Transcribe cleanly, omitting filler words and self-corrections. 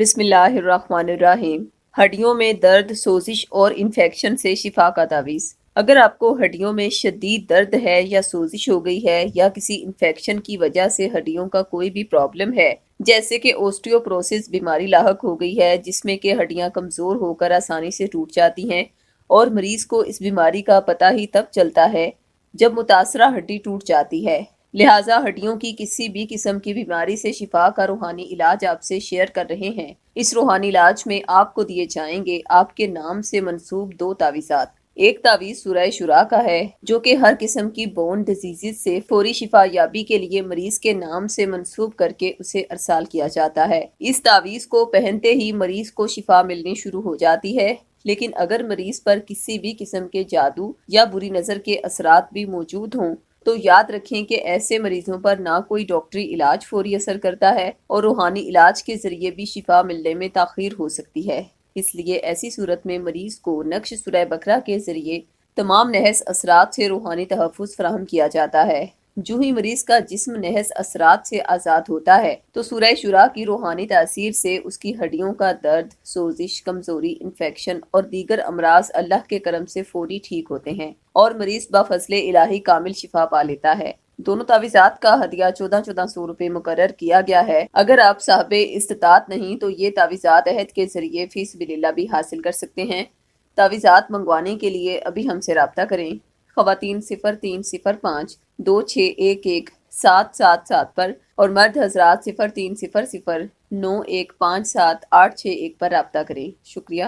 بسم اللہ الرحمن الرحیم۔ ہڈیوں میں درد، سوزش اور انفیکشن سے شفا کا تعویذ۔ اگر آپ کو ہڈیوں میں شدید درد ہے یا سوزش ہو گئی ہے یا کسی انفیکشن کی وجہ سے ہڈیوں کا کوئی بھی پرابلم ہے، جیسے کہ اوسٹیوپروسس بیماری لاحق ہو گئی ہے جس میں کہ ہڈیاں کمزور ہو کر آسانی سے ٹوٹ جاتی ہیں، اور مریض کو اس بیماری کا پتہ ہی تب چلتا ہے جب متاثرہ ہڈی ٹوٹ جاتی ہے، لہٰذا ہڈیوں کی کسی بھی قسم کی بیماری سے شفا کا روحانی علاج آپ سے شیئر کر رہے ہیں۔ اس روحانی علاج میں آپ کو دیے جائیں گے آپ کے نام سے منسوب 2 تعویذات۔ ایک تعویذ سورہ شورا کا ہے جو کہ ہر قسم کی بون ڈیزیز سے فوری شفا یابی کے لیے مریض کے نام سے منسوب کر کے اسے ارسال کیا جاتا ہے۔ اس تعویذ کو پہنتے ہی مریض کو شفا ملنی شروع ہو جاتی ہے، لیکن اگر مریض پر کسی بھی قسم کے جادو یا بری نظر کے اثرات بھی موجود ہوں تو یاد رکھیں کہ ایسے مریضوں پر نہ کوئی ڈاکٹری علاج فوری اثر کرتا ہے اور روحانی علاج کے ذریعے بھی شفا ملنے میں تاخیر ہو سکتی ہے۔ اس لیے ایسی صورت میں مریض کو نقش سورہ بقرہ کے ذریعے تمام نحس اثرات سے روحانی تحفظ فراہم کیا جاتا ہے۔ جو ہی مریض کا جسم نحس اثرات سے آزاد ہوتا ہے تو سورہ شورا کی روحانی تاثیر سے اس کی ہڈیوں کا درد، سوزش، کمزوری، انفیکشن اور دیگر امراض اللہ کے کرم سے فوری ٹھیک ہوتے ہیں اور مریض بفضل الہی کامل شفا پا لیتا ہے۔ دونوں تعویذات کا ہدیہ 1400 روپے مقرر کیا گیا ہے۔ اگر آپ صاحب استطاعت نہیں تو یہ تعویذات عہد کے ذریعے فی سبیل اللہ بھی حاصل کر سکتے ہیں۔ تعویذات منگوانے کے لیے ابھی ہم سے رابطہ کریں۔ خواتین 0305 2611 777 پر اور مرد حضرات 0300 9157 861 پر رابطہ کریں۔ شکریہ۔